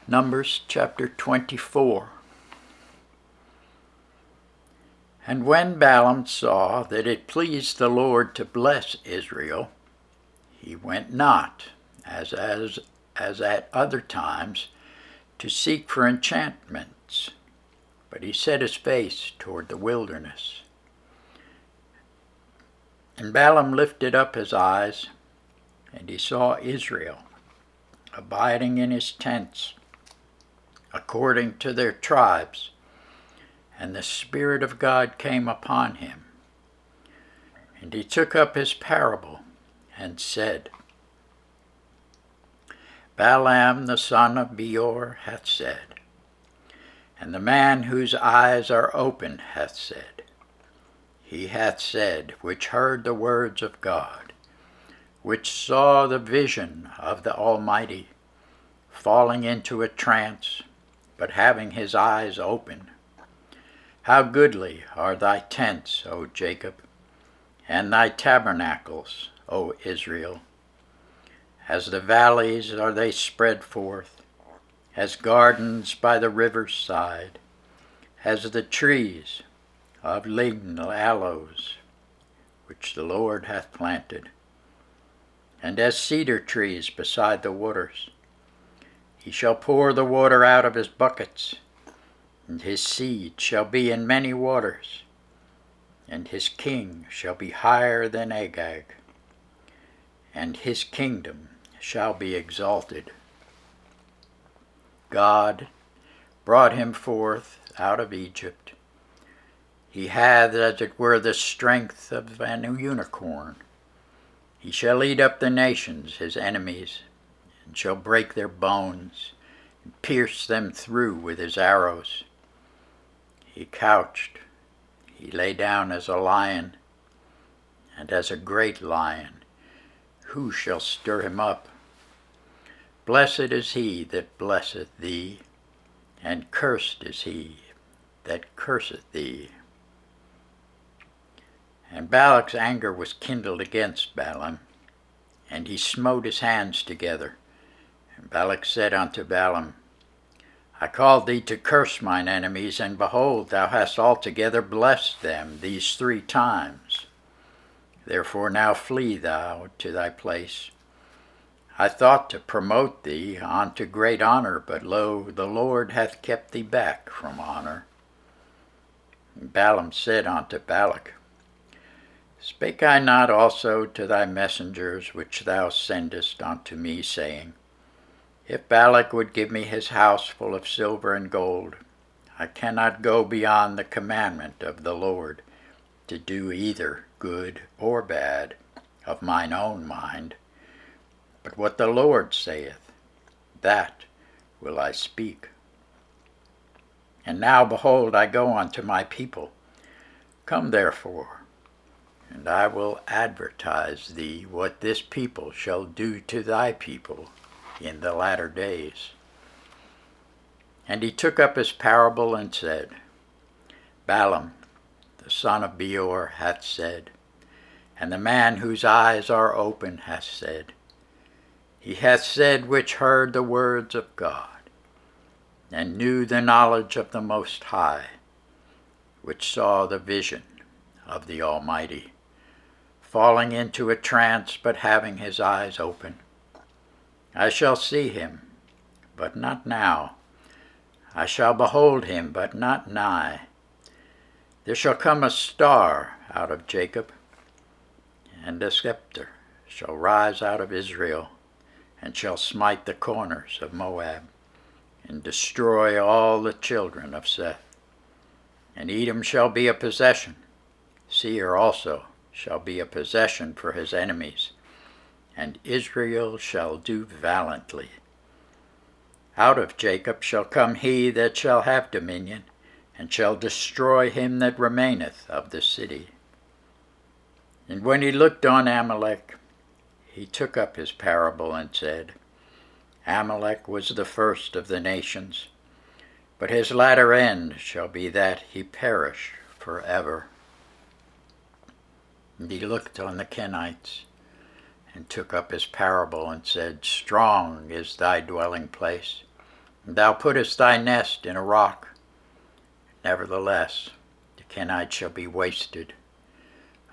Numbers chapter 24. And when Balaam saw that it pleased the Lord to bless Israel, he went not, as at other times, to seek for enchantments, but he set his face toward the wilderness. And Balaam lifted up his eyes, and he saw Israel abiding in his tents, according to their tribes, and the Spirit of God came upon him. And he took up his parable and said, Balaam the son of Beor hath said, and the man whose eyes are open hath said, he hath said, which heard the words of God, which saw the vision of the Almighty, falling into a trance, but having his eyes open. How goodly are thy tents, O Jacob, and thy tabernacles, O Israel. As the valleys are they spread forth, as gardens by the river's side, as the trees of lign aloes, which the Lord hath planted, and as cedar trees beside the waters. He shall pour the water out of his buckets, and his seed shall be in many waters, and his king shall be higher than Agag, and his kingdom shall be exalted. God brought him forth out of Egypt. He hath, as it were, the strength of an unicorn. He shall eat up the nations, his enemies, and shall break their bones, and pierce them through with his arrows. He couched, he lay down as a lion, and as a great lion. Who shall stir him up? Blessed is he that blesseth thee, and cursed is he that curseth thee. And Balak's anger was kindled against Balaam, and he smote his hands together. And Balak said unto Balaam, I called thee to curse mine enemies, and behold, thou hast altogether blessed them these 3 times. Therefore now flee thou to thy place. I thought to promote thee unto great honor, but lo, the Lord hath kept thee back from honor. And Balaam said unto Balak, Spake I not also to thy messengers which thou sendest unto me, saying, If Balak would give me his house full of silver and gold, I cannot go beyond the commandment of the Lord, to do either good or bad of mine own mind. But what the Lord saith, that will I speak. And now, behold, I go unto my people. Come therefore, and I will advertise thee what this people shall do to thy people in the latter days. And he took up his parable and said, Balaam the son of Beor hath said, and the man whose eyes are open hath said, he hath said which heard the words of God, and knew the knowledge of the Most High, which saw the vision of the Almighty, falling into a trance, but having his eyes open. I shall see him, but not now. I shall behold him, but not nigh. There shall come a star out of Jacob, and a scepter shall rise out of Israel, and shall smite the corners of Moab, and destroy all the children of Seth. And Edom shall be a possession. Seir also shall be a possession for his enemies, and Israel shall do valiantly. Out of Jacob shall come he that shall have dominion, and shall destroy him that remaineth of the city. And when he looked on Amalek, he took up his parable and said, Amalek was the first of the nations, but his latter end shall be that he perish forever. And he looked on the Kenites, and took up his parable and said, Strong is thy dwelling place, and thou puttest thy nest in a rock. Nevertheless, the Kenites shall be wasted,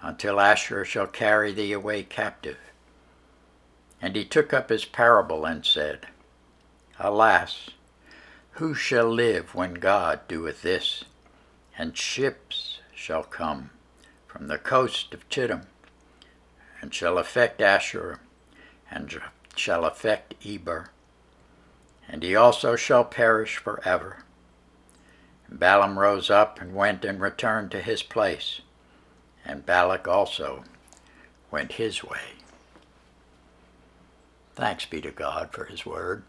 until Ashur shall carry thee away captive. And he took up his parable and said, Alas, who shall live when God doeth this? And ships shall come from the coast of Chittim, and shall affect Ashur, and shall affect Eber, and he also shall perish forever. And Balaam rose up and went and returned to his place, and Balak also went his way. Thanks be to God for his word.